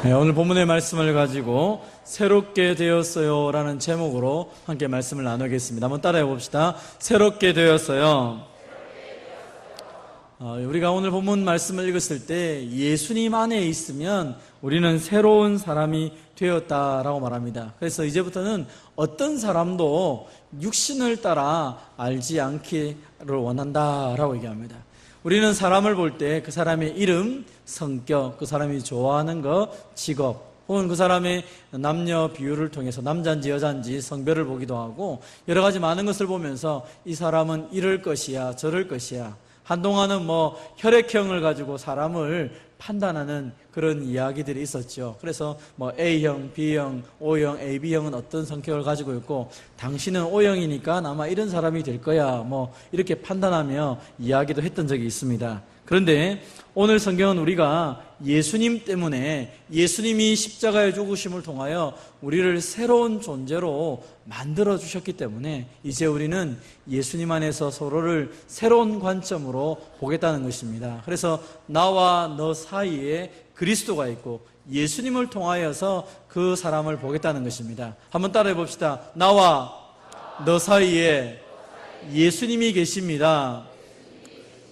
네, 오늘 본문의 말씀을 가지고 새롭게 되었어요 라는 제목으로 함께 말씀을 나누겠습니다. 한번 따라해 봅시다. 새롭게 되었어요. 우리가 오늘 본문 말씀을 읽었을 때 예수님 안에 있으면 우리는 새로운 사람이 되었다라고 말합니다. 그래서 이제부터는 어떤 사람도 육신을 따라 알지 않기를 원한다라고 얘기합니다. 우리는 사람을 볼 때 그 사람의 이름, 성격, 그 사람이 좋아하는 것, 직업, 혹은 그 사람의 남녀 비율을 통해서 남자인지 여자인지 성별을 보기도 하고 여러 가지 많은 것을 보면서 이 사람은 이럴 것이야, 저럴 것이야. 한동안은 혈액형을 가지고 사람을 판단하는 그런 이야기들이 있었죠. 그래서 A형, B형, O형, AB형은 어떤 성격을 가지고 있고 당신은 O형이니까 아마 이런 사람이 될 거야 이렇게 판단하며 이야기도 했던 적이 있습니다. 그런데 오늘 성경은 우리가 예수님 때문에 예수님이 십자가의 죽으심을 통하여 우리를 새로운 존재로 만들어 주셨기 때문에 이제 우리는 예수님 안에서 서로를 새로운 관점으로 보겠다는 것입니다. 그래서 나와 너 사이에 그리스도가 있고 예수님을 통하여서 그 사람을 보겠다는 것입니다. 한번 따라해 봅시다. 나와 너 사이에 예수님이 계십니다.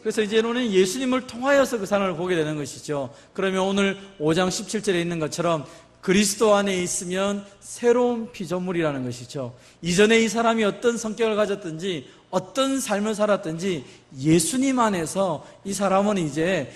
그래서 이제는 예수님을 통하여서 그 사람을 보게 되는 것이죠. 그러면 오늘 5장 17절에 있는 것처럼 그리스도 안에 있으면 새로운 피조물이라는 것이죠. 이전에 이 사람이 어떤 성격을 가졌든지 어떤 삶을 살았든지 예수님 안에서 이 사람은 이제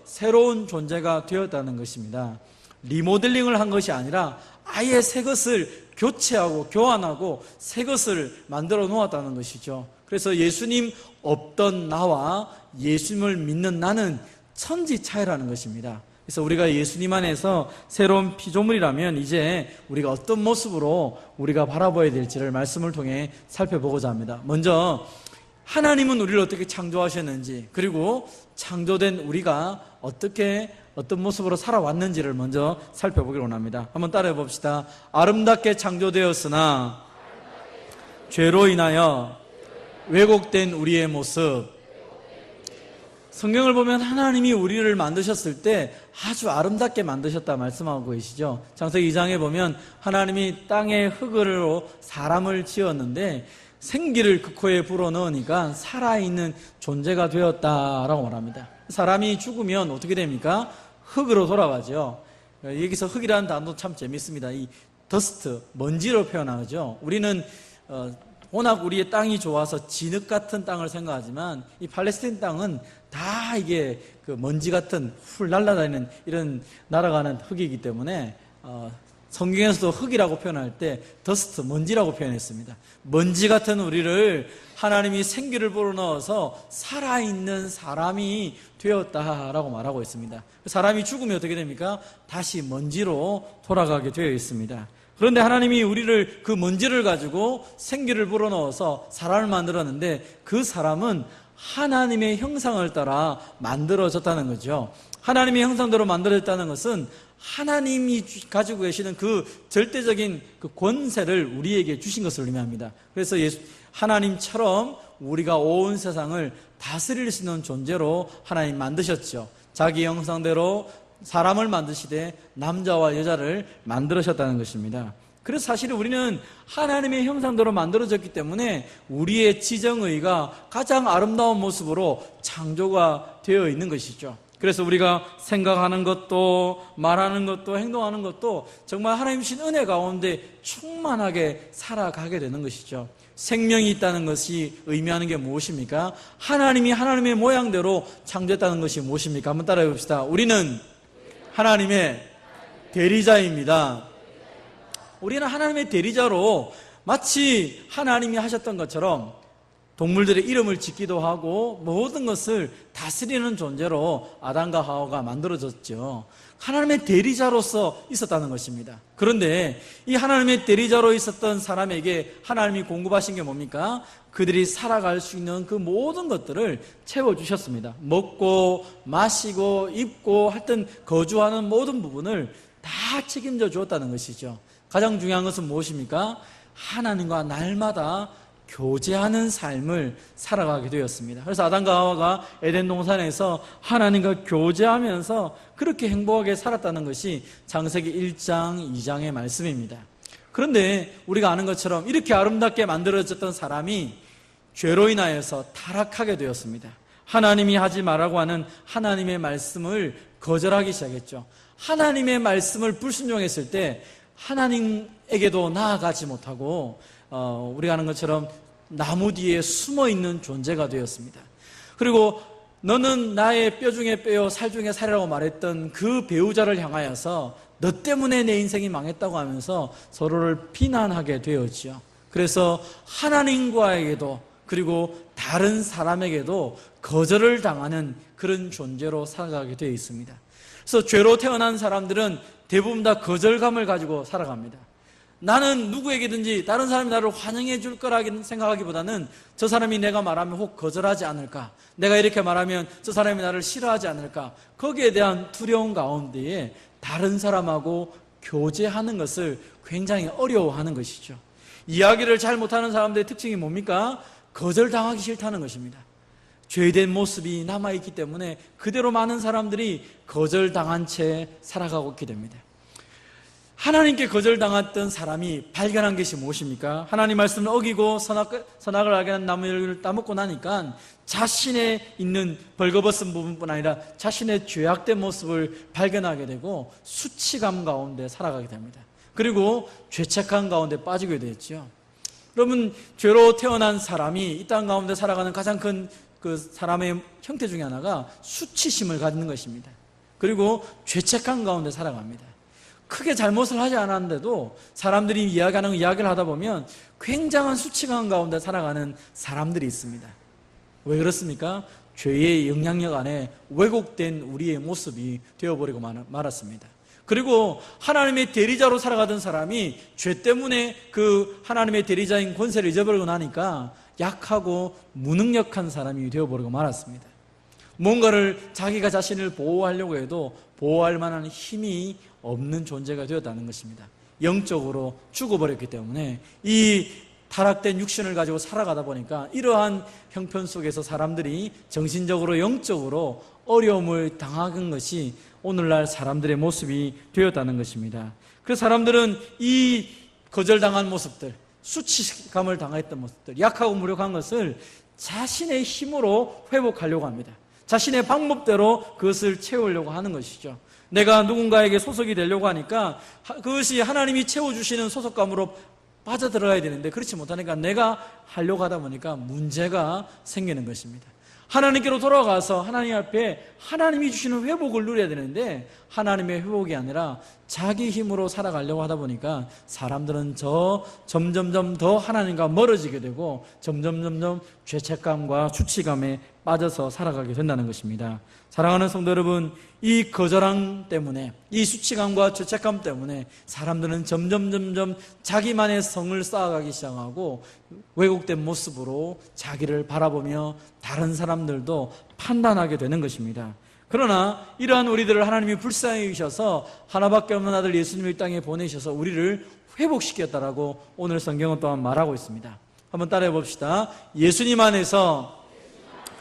새로운 존재가 되었다는 것입니다. 리모델링을 한 것이 아니라 아예 새 것을 교체하고 교환하고 새 것을 만들어 놓았다는 것이죠. 그래서 예수님 없던 나와 예수님을 믿는 나는 천지 차이라는 것입니다. 그래서 우리가 예수님 안에서 새로운 피조물이라면 이제 우리가 어떤 모습으로 우리가 바라봐야 될지를 말씀을 통해 살펴보고자 합니다. 먼저 하나님은 우리를 어떻게 창조하셨는지, 그리고 창조된 우리가 어떤 모습으로 살아왔는지를 먼저 살펴보기를 원합니다. 한번 따라해 봅시다. 아름답게 창조되었으나 죄로 인하여 왜곡된 우리의 모습. 성경을 보면 하나님이 우리를 만드셨을 때 아주 아름답게 만드셨다 말씀하고 계시죠. 창세기 2장에 보면 하나님이 땅의 흙으로 사람을 지었는데 생기를 그 코에 불어넣으니까 살아있는 존재가 되었다라고 말합니다. 사람이 죽으면 어떻게 됩니까? 흙으로 돌아가죠. 여기서 흙이라는 단어도 참 재밌습니다. 이 더스트, 먼지로 표현하죠. 우리는 워낙 우리의 땅이 좋아서 진흙 같은 땅을 생각하지만 이 팔레스타인 땅은 다 이게 그 먼지 같은 훌 날아다니는 이런 날아가는 흙이기 때문에 성경에서도 흙이라고 표현할 때 더스트, 먼지라고 표현했습니다. 먼지 같은 우리를 하나님이 생기를 불어넣어서 살아있는 사람이 되었다라고 말하고 있습니다. 사람이 죽으면 어떻게 됩니까? 다시 먼지로 돌아가게 되어 있습니다. 그런데 하나님이 우리를 그 먼지를 가지고 생기를 불어넣어서 사람을 만들었는데 그 사람은 하나님의 형상을 따라 만들어졌다는 거죠. 하나님의 형상대로 만들어졌다는 것은 하나님이 가지고 계시는 그 절대적인 그 권세를 우리에게 주신 것을 의미합니다. 그래서 하나님처럼 우리가 온 세상을 다스릴 수 있는 존재로 하나님 만드셨죠. 자기 형상대로 사람을 만드시되 남자와 여자를 만들으셨다는 것입니다. 그래서 사실 우리는 하나님의 형상대로 만들어졌기 때문에 우리의 지정의가 가장 아름다운 모습으로 창조가 되어 있는 것이죠. 그래서 우리가 생각하는 것도 말하는 것도 행동하는 것도 정말 하나님 주신 은혜 가운데 충만하게 살아가게 되는 것이죠. 생명이 있다는 것이 의미하는 게 무엇입니까? 하나님이 하나님의 모양대로 창조했다는 것이 무엇입니까? 한번 따라해 봅시다. 우리는 하나님의 대리자입니다. 우리는 하나님의 대리자로 마치 하나님이 하셨던 것처럼 동물들의 이름을 짓기도 하고 모든 것을 다스리는 존재로 아담과 하와가 만들어졌죠. 하나님의 대리자로서 있었다는 것입니다. 그런데 이 하나님의 대리자로 있었던 사람에게 하나님이 공급하신 게 뭡니까? 그들이 살아갈 수 있는 그 모든 것들을 채워주셨습니다. 먹고 마시고 입고 하여튼 거주하는 모든 부분을 다 책임져 주었다는 것이죠. 가장 중요한 것은 무엇입니까? 하나님과 날마다 교제하는 삶을 살아가게 되었습니다. 그래서 아담과 하와가 에덴 동산에서 하나님과 교제하면서 그렇게 행복하게 살았다는 것이 창세기 1장, 2장의 말씀입니다. 그런데 우리가 아는 것처럼 이렇게 아름답게 만들어졌던 사람이 죄로 인하여서 타락하게 되었습니다. 하나님이 하지 말라고 하는 하나님의 말씀을 거절하기 시작했죠. 하나님의 말씀을 불순종했을 때 하나님에게도 나아가지 못하고 우리가 아는 것처럼 나무 뒤에 숨어있는 존재가 되었습니다. 그리고 너는 나의 뼈 중에 뼈요 살 중에 살이라고 말했던 그 배우자를 향하여서 너 때문에 내 인생이 망했다고 하면서 서로를 비난하게 되었죠. 그래서 하나님과에게도 그리고 다른 사람에게도 거절을 당하는 그런 존재로 살아가게 되어 있습니다. 그래서 죄로 태어난 사람들은 대부분 다 거절감을 가지고 살아갑니다. 나는 누구에게든지 다른 사람이 나를 환영해 줄 거라 생각하기보다는 저 사람이 내가 말하면 혹 거절하지 않을까, 내가 이렇게 말하면 저 사람이 나를 싫어하지 않을까, 거기에 대한 두려움 가운데에 다른 사람하고 교제하는 것을 굉장히 어려워하는 것이죠. 이야기를 잘 못하는 사람들의 특징이 뭡니까? 거절당하기 싫다는 것입니다. 죄된 모습이 남아있기 때문에 그대로 많은 사람들이 거절당한 채 살아가고 있게 됩니다. 하나님께 거절당했던 사람이 발견한 것이 무엇입니까? 하나님 말씀을 어기고 선악을 알게 한 나무를 따먹고 나니까 자신의 있는 벌거벗은 부분뿐 아니라 자신의 죄악된 모습을 발견하게 되고 수치감 가운데 살아가게 됩니다. 그리고 죄책감 가운데 빠지게 되었죠. 여러분, 죄로 태어난 사람이 이 땅 가운데 살아가는 가장 큰 그 사람의 형태 중에 하나가 수치심을 갖는 것입니다. 그리고 죄책감 가운데 살아갑니다. 크게 잘못을 하지 않았는데도 사람들이 이야기하는 이야기를 하다 보면 굉장한 수치감 가운데 살아가는 사람들이 있습니다. 왜 그렇습니까? 죄의 영향력 안에 왜곡된 우리의 모습이 되어버리고 말았습니다. 그리고 하나님의 대리자로 살아가던 사람이 죄 때문에 그 하나님의 대리자인 권세를 잊어버리고 나니까 약하고 무능력한 사람이 되어버리고 말았습니다. 뭔가를 자기가 자신을 보호하려고 해도 보호할 만한 힘이 없는 존재가 되었다는 것입니다. 영적으로 죽어버렸기 때문에 이 타락된 육신을 가지고 살아가다 보니까 이러한 형편 속에서 사람들이 정신적으로 영적으로 어려움을 당하는 것이 오늘날 사람들의 모습이 되었다는 것입니다. 그 사람들은 이 거절당한 모습들, 수치감을 당했던 모습들, 약하고 무력한 것을 자신의 힘으로 회복하려고 합니다. 자신의 방법대로 그것을 채우려고 하는 것이죠. 내가 누군가에게 소속이 되려고 하니까 그것이 하나님이 채워주시는 소속감으로 빠져들어가야 되는데 그렇지 못하니까 내가 하려고 하다 보니까 문제가 생기는 것입니다. 하나님께로 돌아가서 하나님 앞에 하나님이 주시는 회복을 누려야 되는데 하나님의 회복이 아니라 자기 힘으로 살아가려고 하다 보니까 사람들은 점점점 더 하나님과 멀어지게 되고 점점점 죄책감과 수치감에 빠져서 살아가게 된다는 것입니다. 사랑하는 성도 여러분, 이 거절함 때문에, 이 수치감과 죄책감 때문에 사람들은 점점 자기만의 성을 쌓아가기 시작하고 왜곡된 모습으로 자기를 바라보며 다른 사람들도 판단하게 되는 것입니다. 그러나 이러한 우리들을 하나님이 불쌍히 여기셔서 하나밖에 없는 아들 예수님을 이 땅에 보내셔서 우리를 회복시켰다라고 오늘 성경은 또한 말하고 있습니다. 한번 따라해 봅시다. 예수님 안에서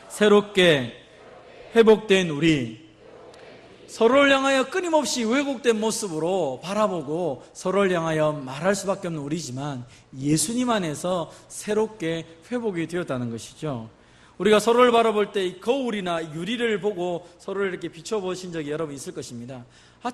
새롭게 회복된 우리, 서로를 향하여 끊임없이 왜곡된 모습으로 바라보고 서로를 향하여 말할 수밖에 없는 우리지만 예수님 안에서 새롭게 회복이 되었다는 것이죠. 우리가 서로를 바라볼 때 거울이나 유리를 보고 서로를 이렇게 비춰보신 적이 여러분 있을 것입니다.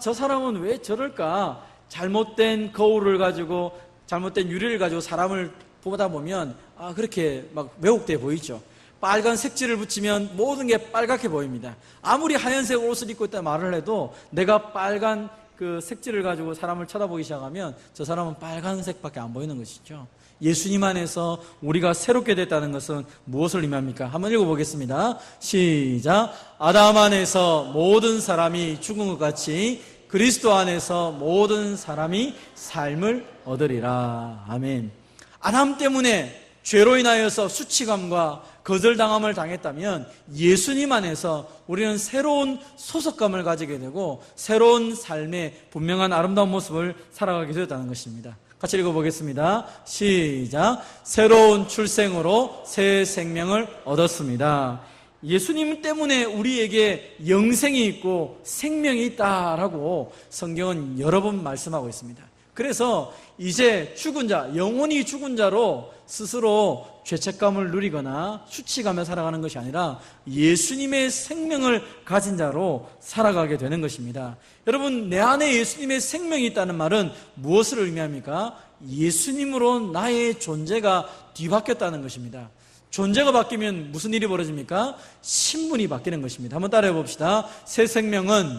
저 사람은 왜 저럴까? 잘못된 거울을 가지고, 잘못된 유리를 가지고 사람을 보다 보면 그렇게 막 왜곡돼 보이죠. 빨간 색지를 붙이면 모든 게 빨갛게 보입니다. 아무리 하얀색 옷을 입고 있다 말을 해도 내가 빨간 그 색지를 가지고 사람을 쳐다보기 시작하면 저 사람은 빨간색밖에 안 보이는 것이죠. 예수님 안에서 우리가 새롭게 됐다는 것은 무엇을 의미합니까? 한번 읽어보겠습니다. 시작. 아담 안에서 모든 사람이 죽은 것 같이 그리스도 안에서 모든 사람이 삶을 얻으리라. 아멘. 아담 때문에 죄로 인하여서 수치감과 거절당함을 당했다면 예수님 안에서 우리는 새로운 소속감을 가지게 되고 새로운 삶의 분명한 아름다운 모습을 살아가게 되었다는 것입니다. 같이 읽어보겠습니다. 시작. 새로운 출생으로 새 생명을 얻었습니다. 예수님 때문에 우리에게 영생이 있고 생명이 있다라고 성경은 여러 번 말씀하고 있습니다. 그래서 이제 죽은 자, 영원히 죽은 자로 스스로 죄책감을 누리거나 수치가며 살아가는 것이 아니라 예수님의 생명을 가진 자로 살아가게 되는 것입니다. 여러분, 내 안에 예수님의 생명이 있다는 말은 무엇을 의미합니까? 예수님으로 나의 존재가 뒤바뀌었다는 것입니다. 존재가 바뀌면 무슨 일이 벌어집니까? 신분이 바뀌는 것입니다. 한번 따라해 봅시다. 새 생명은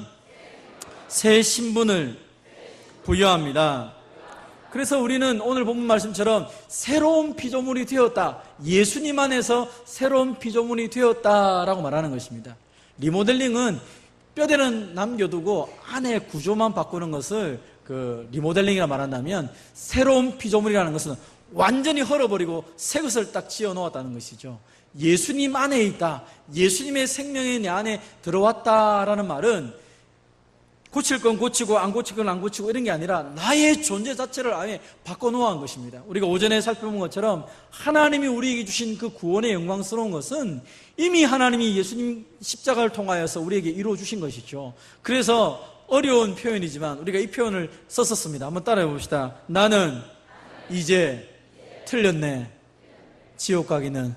새 신분을 부여합니다. 그래서 우리는 오늘 본문 말씀처럼 새로운 피조물이 되었다, 예수님 안에서 새로운 피조물이 되었다라고 말하는 것입니다. 리모델링은 뼈대는 남겨두고 안에 구조만 바꾸는 것을 리모델링이라 말한다면, 새로운 피조물이라는 것은 완전히 헐어버리고 새 것을 딱 지어 놓았다는 것이죠. 예수님 안에 있다, 예수님의 생명이 내 안에 들어왔다라는 말은 고칠 건 고치고 안 고칠 건 안 고치고 이런 게 아니라 나의 존재 자체를 아예 바꿔놓은 것입니다. 우리가 오전에 살펴본 것처럼 하나님이 우리에게 주신 그 구원의 영광스러운 것은 이미 하나님이 예수님 십자가를 통하여서 우리에게 이루어 주신 것이죠. 그래서 어려운 표현이지만 우리가 이 표현을 썼었습니다. 한번 따라해 봅시다. 나는 이제 틀렸네, 지옥 가기는.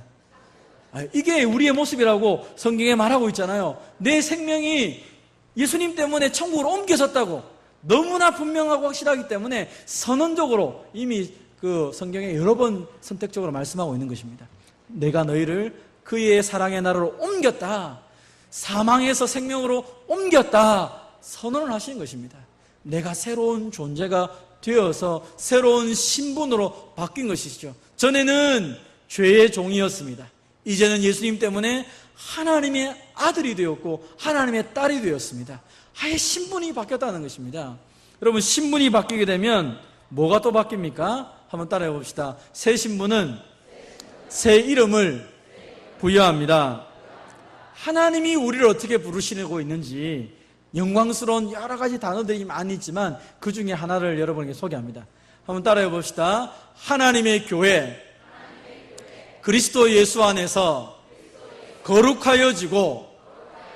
이게 우리의 모습이라고 성경에 말하고 있잖아요. 내 생명이 예수님 때문에 천국으로 옮겨졌다고 너무나 분명하고 확실하기 때문에 선언적으로 이미 그 성경에 여러 번 선택적으로 말씀하고 있는 것입니다. 내가 너희를 그의 사랑의 나라로 옮겼다, 사망에서 생명으로 옮겼다 선언을 하시는 것입니다. 내가 새로운 존재가 되어서 새로운 신분으로 바뀐 것이죠. 전에는 죄의 종이었습니다. 이제는 예수님 때문에 하나님의 아들이 되었고 하나님의 딸이 되었습니다. 아예 신분이 바뀌었다는 것입니다. 여러분, 신분이 바뀌게 되면 뭐가 또 바뀝니까? 한번 따라해 봅시다. 새 신분은 새 이름을 부여합니다. 하나님이 우리를 어떻게 부르시고 있는지 영광스러운 여러 가지 단어들이 많이 있지만 그 중에 하나를 여러분에게 소개합니다. 한번 따라해 봅시다. 하나님의 교회, 그리스도 예수 안에서 거룩하여지고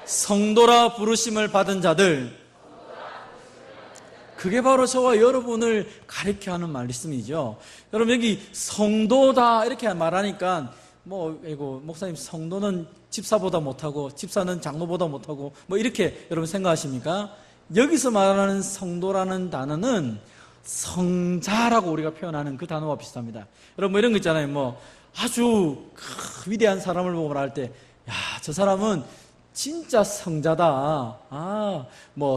성도라 부르심을 받은 자들, 그게 바로 저와 여러분을 가리켜 하는 말씀이죠. 여러분, 여기 성도다 이렇게 말하니까 목사님, 성도는 집사보다 못하고 집사는 장로보다 못하고 이렇게 여러분 생각하십니까? 여기서 말하는 성도라는 단어는 성자라고 우리가 표현하는 그 단어와 비슷합니다. 여러분, 이런 거 있잖아요. 아주 위대한 사람을 보고 말할 때, 야, 저 사람은 진짜 성자다.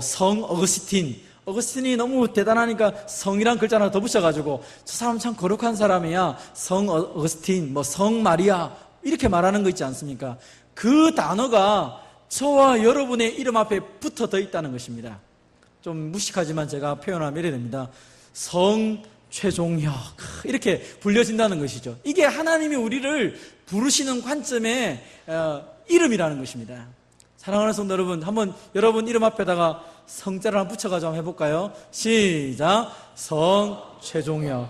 성 어거스틴이 너무 대단하니까 성이란 글자 하나 더 붙여가지고 저 사람 참 거룩한 사람이야, 성 어거스틴, 성 마리아, 이렇게 말하는 거 있지 않습니까? 그 단어가 저와 여러분의 이름 앞에 붙어 더 있다는 것입니다. 좀 무식하지만 제가 표현하면 이래 됩니다. 성 최종혁, 이렇게 불려진다는 것이죠. 이게 하나님이 우리를 부르시는 관점의 이름이라는 것입니다. 사랑하는 성도 여러분, 한번 여러분 이름 앞에다가 성자를 한번 붙여가지고 한번 해볼까요? 시작. 성 최종혁.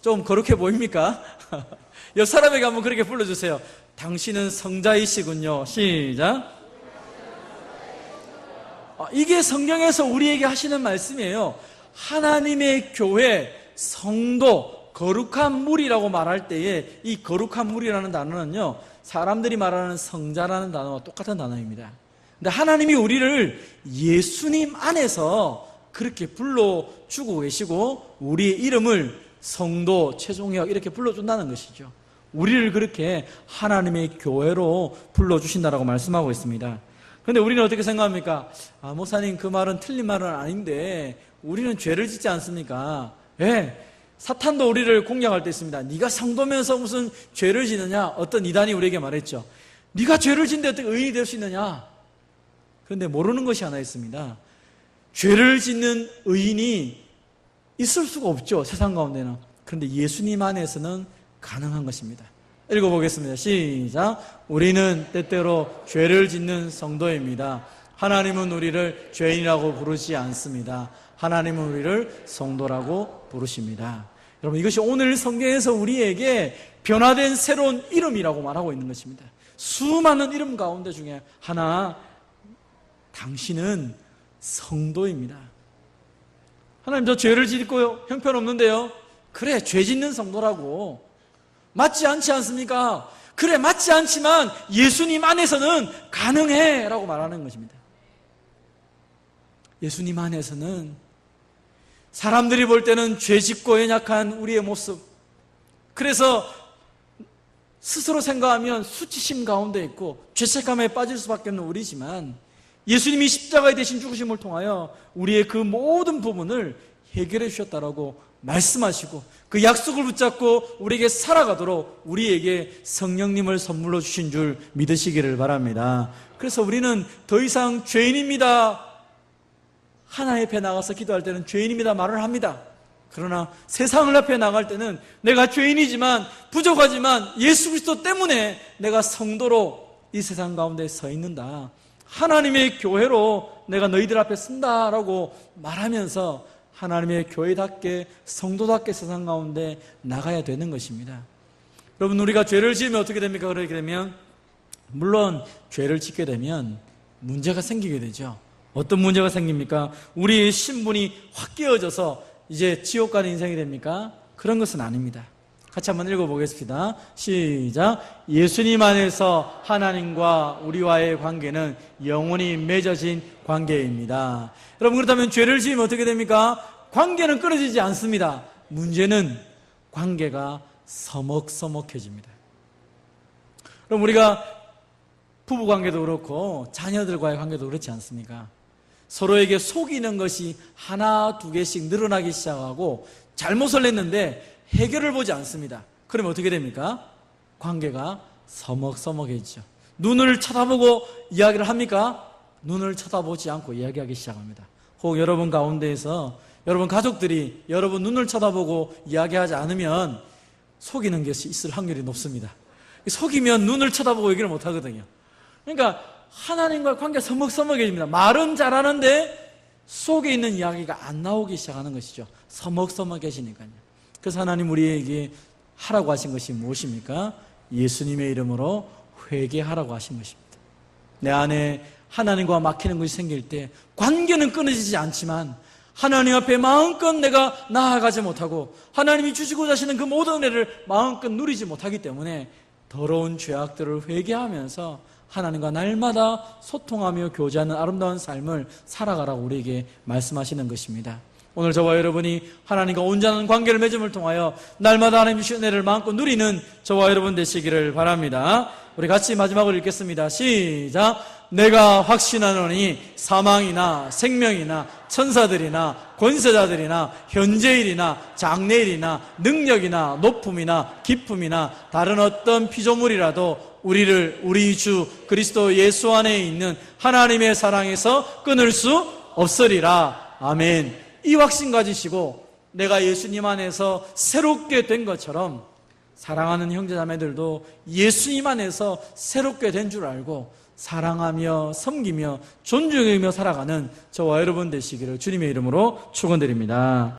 좀 거룩해 보입니까? 옆 사람에게 한번 그렇게 불러주세요. 당신은 성자이시군요. 시작. 이게 성경에서 우리에게 하시는 말씀이에요. 하나님의 교회, 성도, 거룩한 무리라고 말할 때에 이 거룩한 무리라는 단어는요, 사람들이 말하는 성자라는 단어와 똑같은 단어입니다. 근데 하나님이 우리를 예수님 안에서 그렇게 불러주고 계시고 우리의 이름을 성도, 최종혁 이렇게 불러준다는 것이죠. 우리를 그렇게 하나님의 교회로 불러주신다라고 말씀하고 있습니다. 그런데 우리는 어떻게 생각합니까? 목사님, 그 말은 틀린 말은 아닌데 우리는 죄를 짓지 않습니까? 예, 사탄도 우리를 공략할 때 있습니다. 네가 성도면서 무슨 죄를 지느냐? 어떤 이단이 우리에게 말했죠. 네가 죄를 짓는데 어떻게 의인이 될 수 있느냐? 그런데 모르는 것이 하나 있습니다. 죄를 짓는 의인이 있을 수가 없죠, 세상 가운데는. 그런데 예수님 안에서는 가능한 것입니다. 읽어보겠습니다. 시작. 우리는 때때로 죄를 짓는 성도입니다. 하나님은 우리를 죄인이라고 부르지 않습니다. 하나님은 우리를 성도라고 부르십니다. 여러분, 이것이 오늘 성경에서 우리에게 변화된 새로운 이름이라고 말하고 있는 것입니다. 수많은 이름 가운데 중에 하나, 당신은 성도입니다. 하나님, 저 죄를 짓고요, 형편없는데요. 그래, 죄 짓는 성도라고. 맞지 않지 않습니까? 그래, 맞지 않지만 예수님 안에서는 가능해 라고 말하는 것입니다. 예수님 안에서는 사람들이 볼 때는 죄 짓고 연약한 우리의 모습, 그래서 스스로 생각하면 수치심 가운데 있고 죄책감에 빠질 수밖에 없는 우리지만, 예수님이 십자가에 대신 죽으심을 통하여 우리의 그 모든 부분을 해결해 주셨다라고 말씀하시고, 그 약속을 붙잡고 우리에게 살아가도록 우리에게 성령님을 선물로 주신 줄 믿으시기를 바랍니다. 그래서 우리는 더 이상 죄인입니다, 하나님 앞에 나가서 기도할 때는 죄인입니다 말을 합니다. 그러나 세상을 앞에 나갈 때는 내가 죄인이지만, 부족하지만 예수 그리스도 때문에 내가 성도로 이 세상 가운데 서 있는다, 하나님의 교회로 내가 너희들 앞에 쓴다라고 말하면서 하나님의 교회답게, 성도답게 세상 가운데 나가야 되는 것입니다. 여러분, 우리가 죄를 지으면 어떻게 됩니까? 그렇게 되면, 물론 죄를 짓게 되면 문제가 생기게 되죠. 어떤 문제가 생깁니까? 우리의 신분이 확 깨어져서 이제 지옥 가는 인생이 됩니까? 그런 것은 아닙니다. 같이 한번 읽어보겠습니다. 시작. 예수님 안에서 하나님과 우리와의 관계는 영원히 맺어진 관계입니다. 여러분, 그렇다면 죄를 지으면 어떻게 됩니까? 관계는 끊어지지 않습니다. 문제는 관계가 서먹서먹해집니다. 그럼 우리가 부부관계도 그렇고 자녀들과의 관계도 그렇지 않습니까? 서로에게 속이는 것이 하나 두 개씩 늘어나기 시작하고 잘못을 했는데 해결을 보지 않습니다. 그러면 어떻게 됩니까? 관계가 서먹서먹해지죠. 눈을 쳐다보고 이야기를 합니까? 눈을 쳐다보지 않고 이야기하기 시작합니다. 혹 여러분 가운데에서 여러분 가족들이 여러분 눈을 쳐다보고 이야기하지 않으면 속이는 것이 있을 확률이 높습니다. 속이면 눈을 쳐다보고 얘기를 못 하거든요. 그러니까 하나님과 관계가 서먹서먹해집니다. 말은 잘하는데 속에 있는 이야기가 안 나오기 시작하는 것이죠. 서먹서먹해지니까요. 그래서 하나님 우리에게 하라고 하신 것이 무엇입니까? 예수님의 이름으로 회개하라고 하신 것입니다. 내 안에 하나님과 막히는 것이 생길 때 관계는 끊어지지 않지만 하나님 앞에 마음껏 내가 나아가지 못하고 하나님이 주시고자 하시는 그 모든 은혜를 마음껏 누리지 못하기 때문에 더러운 죄악들을 회개하면서 하나님과 날마다 소통하며 교제하는 아름다운 삶을 살아가라고 우리에게 말씀하시는 것입니다. 오늘 저와 여러분이 하나님과 온전한 관계를 맺음을 통하여 날마다 하나님 주신 은혜를 마음껏 누리는 저와 여러분 되시기를 바랍니다. 우리 같이 마지막으로 읽겠습니다. 시작. 내가 확신하노니 사망이나 생명이나 천사들이나 권세자들이나 현재일이나 장래일이나 능력이나 높음이나 깊음이나 다른 어떤 피조물이라도 우리를 우리 주 그리스도 예수 안에 있는 하나님의 사랑에서 끊을 수 없으리라. 아멘. 이 확신 가지시고 내가 예수님 안에서 새롭게 된 것처럼 사랑하는 형제자매들도 예수님 안에서 새롭게 된 줄 알고 사랑하며 섬기며 존중하며 살아가는 저와 여러분 되시기를 주님의 이름으로 축원드립니다.